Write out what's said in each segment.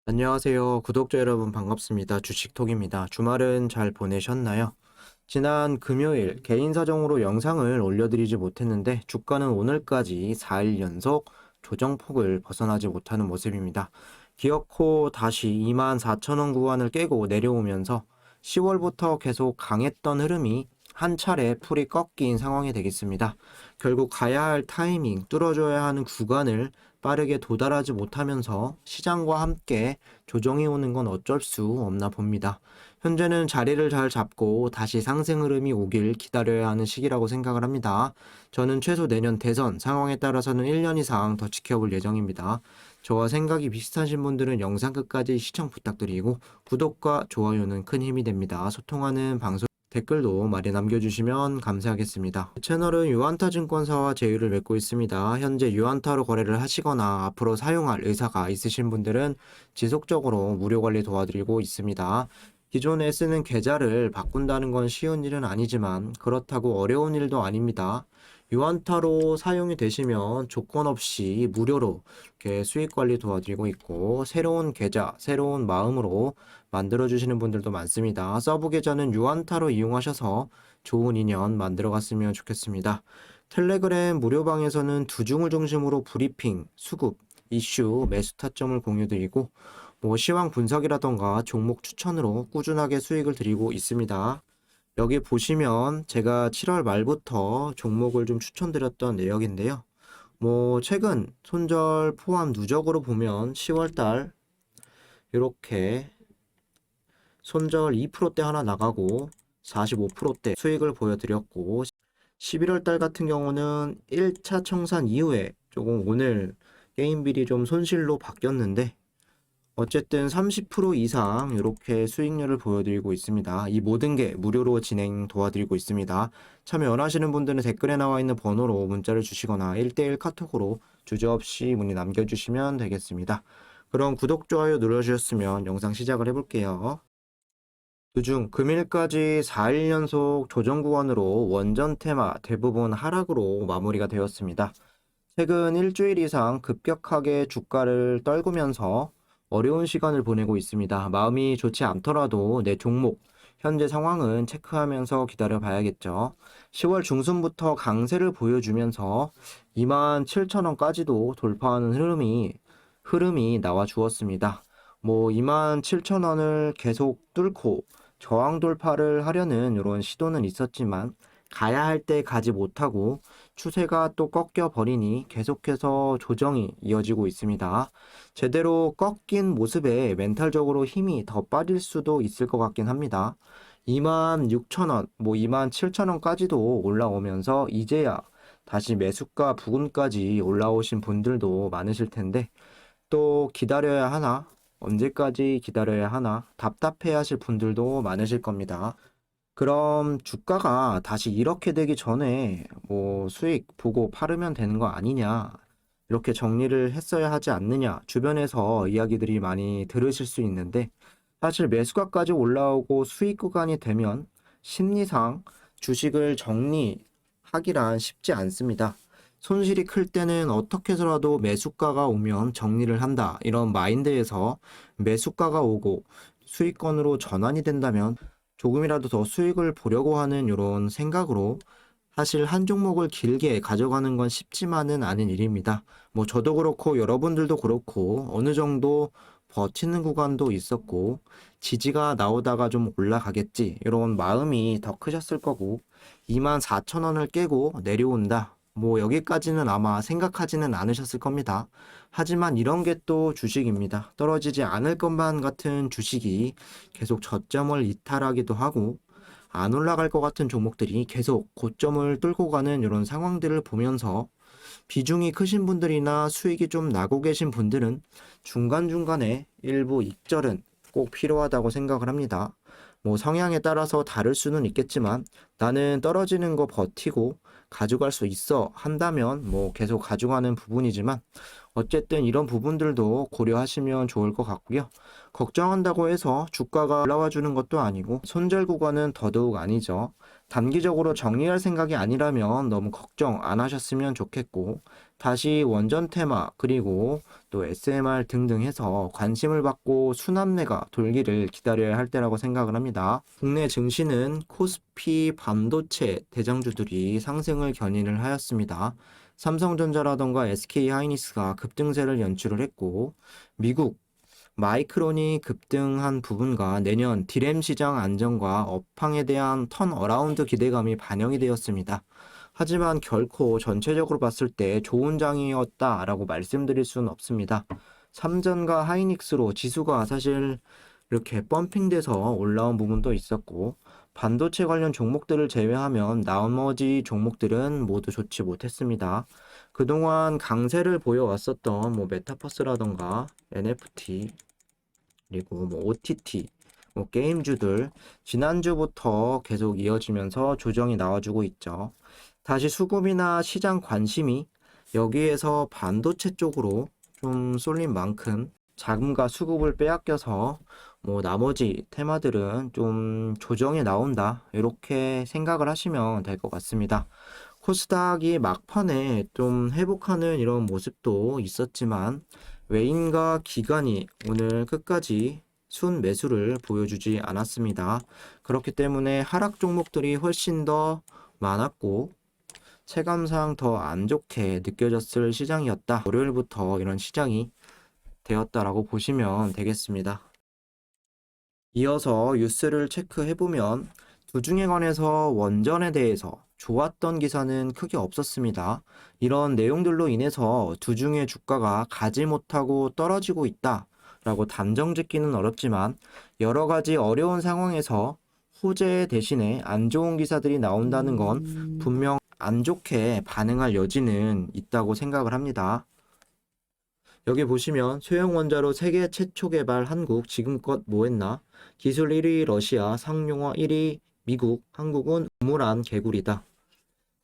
안녕하세요. 구독자 여러분 반갑습니다. 주식톡입니다. 주말은 잘 보내셨나요? 지난 금요일 개인 사정으로 영상을 올려드리지 못했는데 주가는 오늘까지 4일 연속 조정폭을 벗어나지 못하는 모습입니다. 기어코 다시 24,000원 구간을 깨고 내려오면서 10월부터 계속 강했던 흐름이 한 차례 풀이 꺾인 상황이 되겠습니다. 결국 가야 할 타이밍, 뚫어줘야 하는 구간을 빠르게 도달하지 못하면서 시장과 함께 조정이 오는 건 어쩔 수 없나 봅니다. 현재는 자리를 잘 잡고 다시 상승 흐름이 오길 기다려야 하는 시기라고 생각을 합니다. 저는 최소 내년 대선 상황에 따라서는 1년 이상 더 지켜볼 예정입니다. 저와 생각이 비슷하신 분들은 영상 끝까지 시청 부탁드리고 구독과 좋아요는 큰 힘이 됩니다. 소통하는 방송 댓글도 많이 남겨주시면 감사하겠습니다. 채널은 유한타 증권사와 제휴를 맺고 있습니다. 현재 유한타로 거래를 하시거나 앞으로 사용할 의사가 있으신 분들은 지속적으로 무료 관리 도와드리고 있습니다. 기존에 쓰는 계좌를 바꾼다는 건 쉬운 일은 아니지만 그렇다고 어려운 일도 아닙니다. 유한타로 사용이 되시면 조건 없이 무료로 이렇게 수익 관리 도와드리고 있고 새로운 계좌, 새로운 마음으로 만들어주시는 분들도 많습니다. 서브 계좌는 유한타로 이용하셔서 좋은 인연 만들어 갔으면 좋겠습니다. 텔레그램 무료방에서는 두 중을 중심으로 브리핑, 수급, 이슈, 매수 타점을 공유드리고 시황 분석이라던가 종목 추천으로 꾸준하게 수익을 드리고 있습니다. 여기 보시면 제가 7월 말부터 종목을 좀 추천드렸던 내역인데요. 최근 손절 포함 누적으로 보면 10월 달 이렇게 손절 2%대 하나 나가고 45%대 수익을 보여드렸고 11월 달 같은 경우는 1차 청산 이후에 조금 오늘 게임빌이 좀 손실로 바뀌었는데 어쨌든 30% 이상 이렇게 수익률을 보여드리고 있습니다. 이 모든 게 무료로 진행 도와드리고 있습니다. 참여 원하시는 분들은 댓글에 나와 있는 번호로 문자를 주시거나 1대1 카톡으로 주저없이 문의 남겨주시면 되겠습니다. 그럼 구독, 좋아요 눌러주셨으면 영상 시작을 해볼게요. 그중 금일까지 4일 연속 조정 구간으로 원전 테마 대부분 하락으로 마무리가 되었습니다. 최근 일주일 이상 급격하게 주가를 떨구면서 어려운 시간을 보내고 있습니다. 마음이 좋지 않더라도 내 종목, 현재 상황은 체크하면서 기다려 봐야겠죠. 10월 중순부터 강세를 보여주면서 27,000원까지도 돌파하는 흐름이 나와 주었습니다. 27,000원을 계속 뚫고 저항 돌파를 하려는 이런 시도는 있었지만 가야 할 때 가지 못하고 추세가 또 꺾여 버리니 계속해서 조정이 이어지고 있습니다. 제대로 꺾인 모습에 멘탈적으로 힘이 더 빠질 수도 있을 것 같긴 합니다. 26,000원, 27,000원까지도 올라오면서 이제야 다시 매수가 부근까지 올라오신 분들도 많으실 텐데 또 기다려야 하나? 언제까지 기다려야 하나? 답답해 하실 분들도 많으실 겁니다. 그럼 주가가 다시 이렇게 되기 전에 수익 보고 팔으면 되는 거 아니냐? 이렇게 정리를 했어야 하지 않느냐? 주변에서 이야기들이 많이 들으실 수 있는데 사실 매수가까지 올라오고 수익 구간이 되면 심리상 주식을 정리하기란 쉽지 않습니다. 손실이 클 때는 어떻게 해서라도 매수가가 오면 정리를 한다. 이런 마인드에서 매수가가 오고 수익권으로 전환이 된다면 조금이라도 더 수익을 보려고 하는 이런 생각으로 사실 한 종목을 길게 가져가는 건 쉽지만은 않은 일입니다. 저도 그렇고 여러분들도 그렇고 어느 정도 버티는 구간도 있었고 지지가 나오다가 좀 올라가겠지 이런 마음이 더 크셨을 거고 24,000원을 깨고 내려온다. 여기까지는 아마 생각하지는 않으셨을 겁니다. 하지만 이런 게 또 주식입니다. 떨어지지 않을 것만 같은 주식이 계속 저점을 이탈하기도 하고 안 올라갈 것 같은 종목들이 계속 고점을 뚫고 가는 이런 상황들을 보면서 비중이 크신 분들이나 수익이 좀 나고 계신 분들은 중간중간에 일부 익절은 꼭 필요하다고 생각을 합니다. 성향에 따라서 다를 수는 있겠지만 나는 떨어지는 거 버티고 가져갈 수 있어 한다면 계속 가져가는 부분이지만 어쨌든 이런 부분들도 고려하시면 좋을 것 같고요. 걱정한다고 해서 주가가 올라와 주는 것도 아니고 손절 구간은 더더욱 아니죠. 단기적으로 정리할 생각이 아니라면 너무 걱정 안 하셨으면 좋겠고, 다시 원전 테마 그리고 또 SMR 등등 해서 관심을 받고 순환매가 돌기를 기다려야 할 때라고 생각을 합니다. 국내 증시는 코스피 반도체 대장주들이 상승을 견인을 하였습니다. 삼성전자라던가 SK하이닉스가 급등세를 연출을 했고, 미국 마이크론이 급등한 부분과 내년 디램 시장 안정과 업황에 대한 턴어라운드 기대감이 반영이 되었습니다. 하지만 결코 전체적으로 봤을 때 좋은 장이었다라고 말씀드릴 수는 없습니다. 삼전과 하이닉스로 지수가 사실 이렇게 펌핑돼서 올라온 부분도 있었고, 반도체 관련 종목들을 제외하면 나머지 종목들은 모두 좋지 못했습니다. 그동안 강세를 보여왔었던 메타버스라던가 NFT 그리고 OTT 게임주들 지난주부터 계속 이어지면서 조정이 나와주고 있죠. 다시 수급이나 시장 관심이 여기에서 반도체 쪽으로 좀 쏠린 만큼 자금과 수급을 빼앗겨서 나머지 테마들은 좀 조정이 나온다, 이렇게 생각을 하시면 될 것 같습니다. 코스닥이 막판에 좀 회복하는 이런 모습도 있었지만 외인과 기관이 오늘 끝까지 순 매수를 보여주지 않았습니다. 그렇기 때문에 하락 종목들이 훨씬 더 많았고 체감상 더 안 좋게 느껴졌을 시장이었다. 월요일부터 이런 시장이 되었다라고 보시면 되겠습니다. 이어서 뉴스를 체크해보면 두중에 관해서 원전에 대해서 좋았던 기사는 크게 없었습니다. 이런 내용들로 인해서 두중의 주가가 가지 못하고 떨어지고 있다라고 단정 짓기는 어렵지만 여러 가지 어려운 상황에서 호재 대신에 안 좋은 기사들이 나온다는 건 분명 안 좋게 반응할 여지는 있다고 생각을 합니다. 여기 보시면 소형 원자로 세계 최초 개발 한국 지금껏 뭐 했나? 기술 1위 러시아, 상용화 1위 미국, 한국은 우물안 개구리다.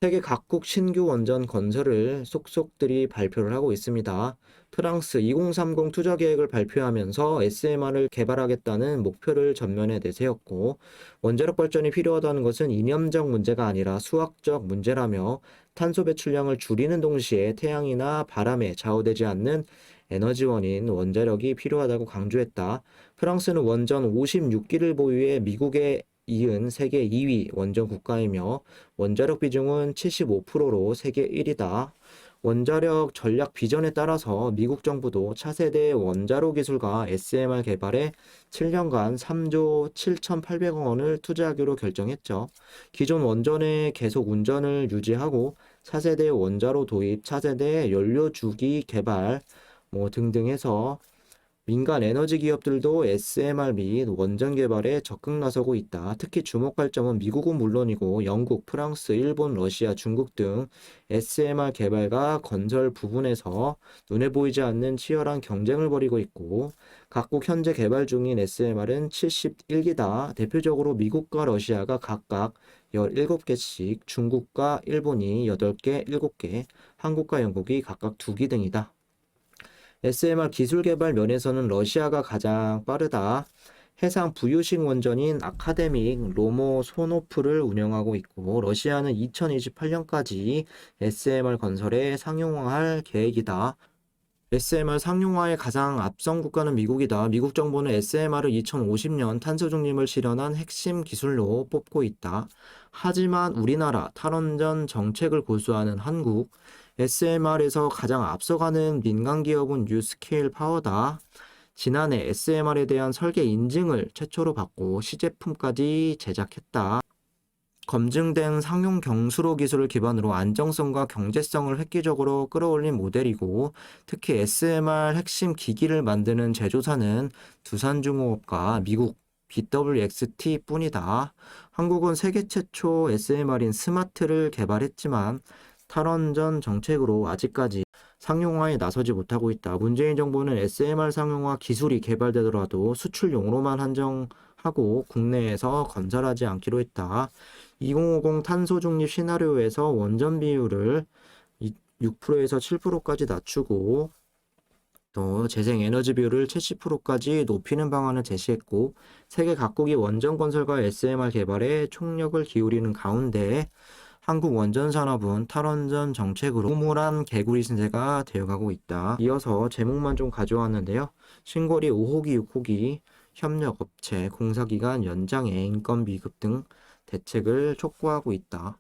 세계 각국 신규 원전 건설을 속속들이 발표를 하고 있습니다. 프랑스 2030 투자 계획을 발표하면서 SMR을 개발하겠다는 목표를 전면에 내세웠고, 원자력 발전이 필요하다는 것은 이념적 문제가 아니라 수학적 문제라며 탄소 배출량을 줄이는 동시에 태양이나 바람에 좌우되지 않는 에너지원인 원자력이 필요하다고 강조했다. 프랑스는 원전 56기를 보유해 미국에 이은 세계 2위 원전 국가이며 원자력 비중은 75%로 세계 1위다. 원자력 전략 비전에 따라서 미국 정부도 차세대 원자로 기술과 SMR 개발에 7년간 3조 7,800억 원을 투자하기로 결정했죠. 기존 원전의 계속 운전을 유지하고 차세대 원자로 도입, 차세대 연료 주기 개발 등등 해서 민간 에너지 기업들도 SMR 및 원전 개발에 적극 나서고 있다. 특히 주목할 점은 미국은 물론이고 영국, 프랑스, 일본, 러시아, 중국 등 SMR 개발과 건설 부분에서 눈에 보이지 않는 치열한 경쟁을 벌이고 있고, 각국 현재 개발 중인 SMR은 71기다. 대표적으로 미국과 러시아가 각각 17개씩, 중국과 일본이 8개, 7개, 한국과 영국이 각각 2기 등이다. SMR 기술 개발 면에서는 러시아가 가장 빠르다. 해상 부유식 원전인 아카데믹 로모소노프를 운영하고 있고, 러시아는 2028년까지 SMR 건설에 상용화할 계획이다. SMR 상용화의 가장 앞선 국가는 미국이다. 미국 정부는 SMR을 2050년 탄소 중립을 실현한 핵심 기술로 뽑고 있다. 하지만 우리나라 탈원전 정책을 고수하는 한국, SMR에서 가장 앞서가는 민간 기업은 뉴스케일 파워다. 지난해 SMR에 대한 설계 인증을 최초로 받고 시제품까지 제작했다. 검증된 상용 경수로 기술을 기반으로 안정성과 경제성을 획기적으로 끌어올린 모델이고, 특히 SMR 핵심 기기를 만드는 제조사는 두산중공업과 미국 BWXT 뿐이다. 한국은 세계 최초 SMR인 스마트를 개발했지만 탈원전 정책으로 아직까지 상용화에 나서지 못하고 있다. 문재인 정부는 SMR 상용화 기술이 개발되더라도 수출용으로만 한정하고 국내에서 건설하지 않기로 했다. 2050 탄소 중립 시나리오에서 원전 비율을 6%에서 7%까지 낮추고 또 재생 에너지 비율을 70%까지 높이는 방안을 제시했고 세계 각국이 원전 건설과 SMR 개발에 총력을 기울이는 가운데 한국 원전 산업은 탈원전 정책으로 우물안 개구리 신세가 되어가고 있다. 이어서 제목만 좀 가져왔는데요. 신고리 5호기, 6호기 협력업체 공사기간 연장에 인건 비급 등 대책을 촉구하고 있다.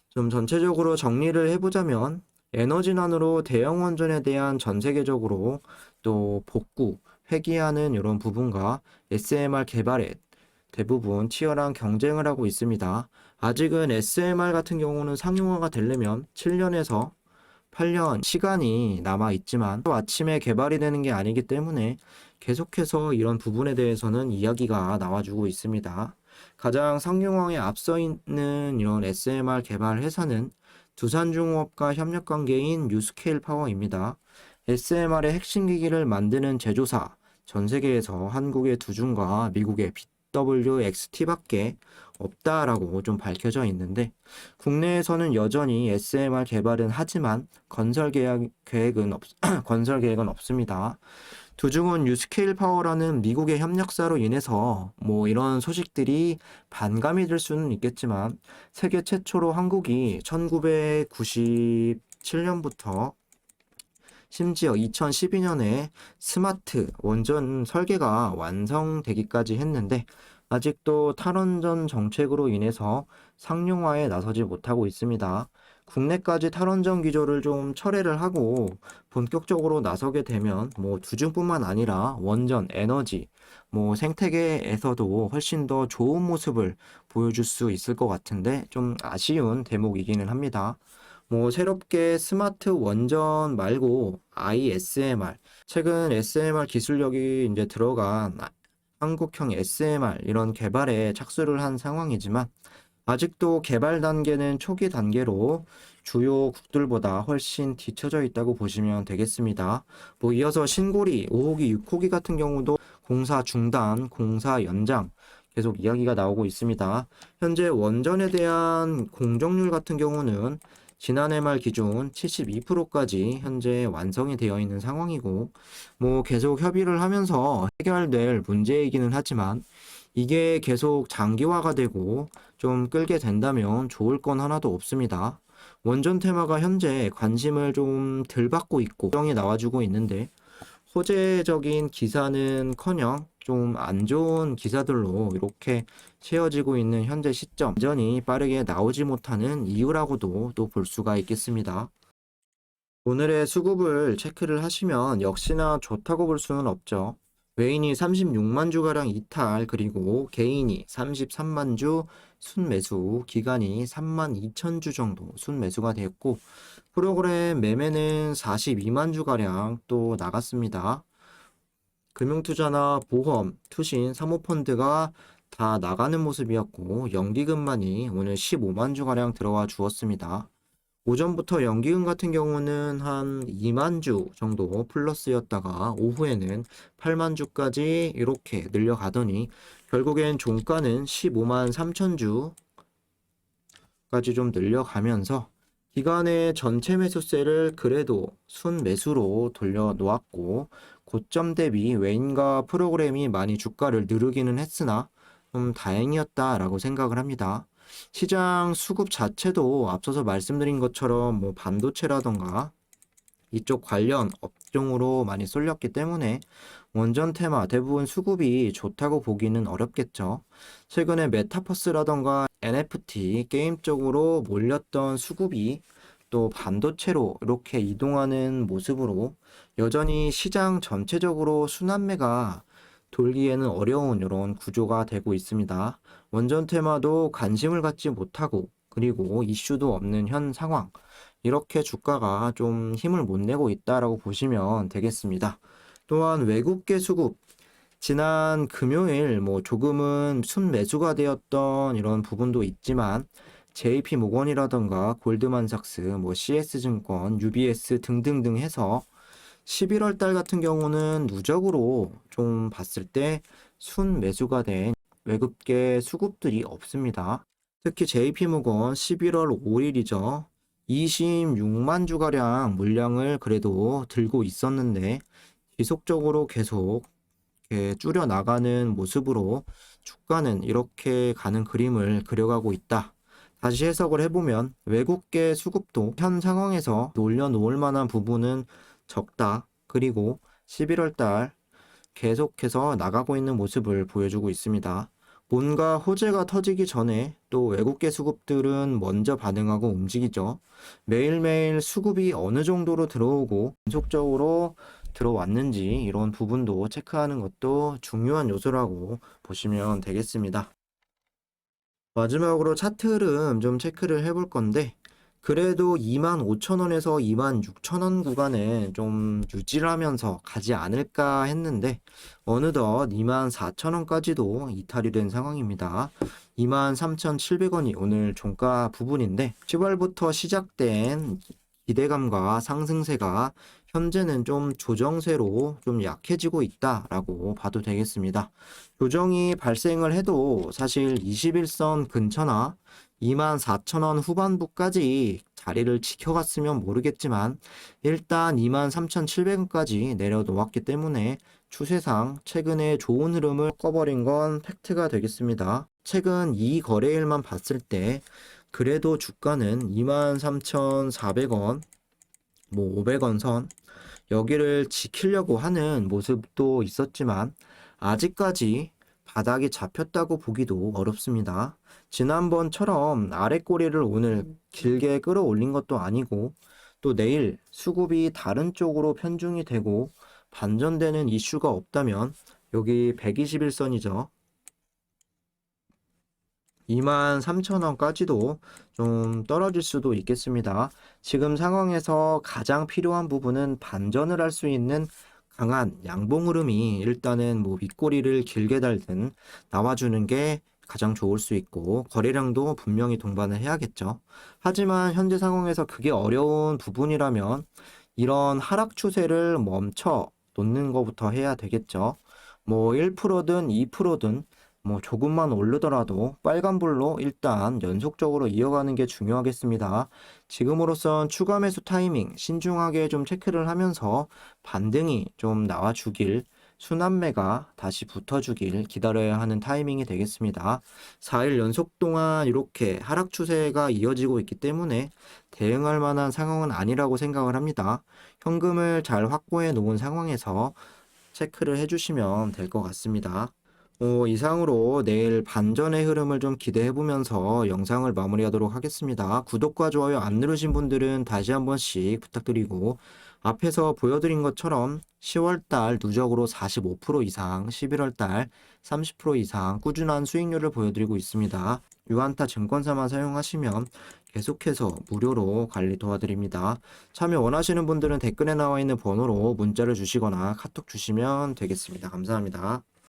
좀 전체적으로 정리를 해보자면 에너지난으로 대형 원전에 대한 전 세계적으로 또 복구, 회귀하는 이런 부분과 SMR 개발에 대부분 치열한 경쟁을 하고 있습니다. 아직은 SMR 같은 경우는 상용화가 되려면 7년에서 8년 시간이 남아 있지만 또 아침에 개발이 되는 게 아니기 때문에 계속해서 이런 부분에 대해서는 이야기가 나와주고 있습니다. 가장 상용화에 앞서 있는 이런 SMR 개발 회사는 두산중공업과 협력 관계인 뉴스케일 파워입니다. SMR의 핵심 기기를 만드는 제조사, 전 세계에서 한국의 두중과 미국의 BWXT밖에 없다라고 좀 밝혀져 있는데 국내에서는 여전히 SMR 개발은 하지만 건설 계획은 없습니다. 두중은 뉴스케일 파워라는 미국의 협력사로 인해서 뭐 이런 소식들이 반감이 될 수는 있겠지만 세계 최초로 한국이 1997년부터 심지어 2012년에 스마트 원전 설계가 완성되기까지 했는데 아직도 탈원전 정책으로 인해서 상용화에 나서지 못하고 있습니다. 국내까지 탈원전 기조를 좀 철회를 하고 본격적으로 나서게 되면 뭐 두중뿐만 아니라 원전, 에너지, 뭐 생태계에서도 훨씬 더 좋은 모습을 보여줄 수 있을 것 같은데 좀 아쉬운 대목이기는 합니다. 뭐 새롭게 스마트 원전 말고 ISMR 최근 SMR 기술력이 이제 들어간 한국형 SMR 이런 개발에 착수를 한 상황이지만 아직도 개발 단계는 초기 단계로 주요 국들보다 훨씬 뒤처져 있다고 보시면 되겠습니다. 뭐 이어서 신고리 5호기, 6호기 같은 경우도 공사 중단, 공사 연장 계속 이야기가 나오고 있습니다. 현재 원전에 대한 공정률 같은 경우는 지난해 말 기준 72%까지 현재 완성이 되어 있는 상황이고, 뭐 계속 협의를 하면서 해결될 문제이기는 하지만, 이게 계속 장기화가 되고 좀 끌게 된다면 좋을 건 하나도 없습니다. 원전 테마가 현재 관심을 좀 덜 받고 있고, 정이 나와주고 있는데, 호재적인 기사는커녕 좀 안 좋은 기사들로 이렇게 채워지고 있는 현재 시점, 여전히 빠르게 나오지 못하는 이유라고도 또 볼 수가 있겠습니다. 오늘의 수급을 체크를 하시면 역시나 좋다고 볼 수는 없죠. 외인이 36만 주가량 이탈, 그리고 개인이 33만 주 순매수, 기간이 3만 2천 주 정도 순매수가 되었고, 프로그램 매매는 42만 주가량 또 나갔습니다. 금융투자나 보험, 투신, 사모펀드가 다 나가는 모습이었고 연기금만이 오늘 15만 주가량 들어와 주었습니다. 오전부터 연기금 같은 경우는 한 2만 주 정도 플러스였다가 오후에는 8만 주까지 이렇게 늘려가더니 결국엔 종가는 15만 3천 주까지 좀 늘려가면서 기간의 전체 매수세를 그래도 순매수로 돌려놓았고 고점 대비 외인과 프로그램이 많이 주가를 누르기는 했으나 좀 다행이었다라고 생각을 합니다. 시장 수급 자체도 앞서서 말씀드린 것처럼 뭐 반도체라던가 이쪽 관련 업종으로 많이 쏠렸기 때문에 원전 테마 대부분 수급이 좋다고 보기는 어렵겠죠. 최근에 메타버스라던가 NFT 게임 쪽으로 몰렸던 수급이 또 반도체로 이렇게 이동하는 모습으로 여전히 시장 전체적으로 순환매가 돌기에는 어려운 이런 구조가 되고 있습니다. 원전 테마도 관심을 갖지 못하고 그리고 이슈도 없는 현 상황, 이렇게 주가가 좀 힘을 못 내고 있다라고 보시면 되겠습니다. 또한 외국계 수급, 지난 금요일 뭐 조금은 순매수가 되었던 이런 부분도 있지만 JP 모건이라던가 골드만삭스, 뭐 CS증권, UBS 등등등 해서 11월 달 같은 경우는 누적으로 좀 봤을 때 순매수가 된 외국계 수급들이 없습니다. 특히 JP모건 11월 5일이죠. 26만 주가량 물량을 그래도 들고 있었는데 지속적으로 계속 이렇게 줄여 나가는 모습으로 주가는 이렇게 가는 그림을 그려가고 있다. 다시 해석을 해보면 외국계 수급도 현 상황에서 올려놓을 만한 부분은 적다. 그리고 11월 달 계속해서 나가고 있는 모습을 보여주고 있습니다. 뭔가 호재가 터지기 전에 또 외국계 수급들은 먼저 반응하고 움직이죠. 매일매일 수급이 어느 정도로 들어오고 연속적으로 들어왔는지 이런 부분도 체크하는 것도 중요한 요소라고 보시면 되겠습니다. 마지막으로 차트 흐름 좀 체크를 해볼 건데 그래도 25,000원에서 26,000원 구간은 좀 유지를 하면서 가지 않을까 했는데 어느덧 24,000원까지도 이탈이 된 상황입니다. 23,700원이 오늘 종가 부분인데 10월부터 시작된 기대감과 상승세가 현재는 좀 조정세로 좀 약해지고 있다라고 봐도 되겠습니다. 조정이 발생을 해도 사실 21선 근처나 24,000원 후반부까지 자리를 지켜갔으면 모르겠지만 일단 23,700원까지 내려놓았기 때문에 추세상 최근에 좋은 흐름을 꺼버린 건 팩트가 되겠습니다. 최근 이 거래일만 봤을 때 그래도 주가는 23,400원, 500원 선 여기를 지키려고 하는 모습도 있었지만 아직까지 바닥이 잡혔다고 보기도 어렵습니다. 지난번처럼 아래 꼬리를 오늘 길게 끌어올린 것도 아니고 또 내일 수급이 다른 쪽으로 편중이 되고 반전되는 이슈가 없다면 여기 121선이죠. 23,000원까지도 좀 떨어질 수도 있겠습니다. 지금 상황에서 가장 필요한 부분은 반전을 할 수 있는 강한 양봉 흐름이 일단은 윗꼬리를 길게 달든 나와주는 게 가장 좋을 수 있고 거래량도 분명히 동반을 해야겠죠. 하지만 현재 상황에서 그게 어려운 부분이라면 이런 하락 추세를 멈춰 놓는 것부터 해야 되겠죠. 1%든 2%든 조금만 오르더라도 빨간불로 일단 연속적으로 이어가는 게 중요하겠습니다. 지금으로선 추가 매수 타이밍 신중하게 좀 체크를 하면서 반등이 좀 나와주길 순환매가 다시 붙어주길 기다려야 하는 타이밍이 되겠습니다. 4일 연속 동안 이렇게 하락 추세가 이어지고 있기 때문에 대응할 만한 상황은 아니라고 생각을 합니다. 현금을 잘 확보해 놓은 상황에서 체크를 해주시면 될 것 같습니다. 이상으로 내일 반전의 흐름을 좀 기대해 보면서 영상을 마무리하도록 하겠습니다. 구독과 좋아요 안 누르신 분들은 다시 한 번씩 부탁드리고 앞에서 보여드린 것처럼 10월달 누적으로 45% 이상, 11월달 30% 이상 꾸준한 수익률을 보여드리고 있습니다. 유한타 증권사만 사용하시면 계속해서 무료로 관리 도와드립니다. 참여 원하시는 분들은 댓글에 나와 있는 번호로 문자를 주시거나 카톡 주시면 되겠습니다. 감사합니다.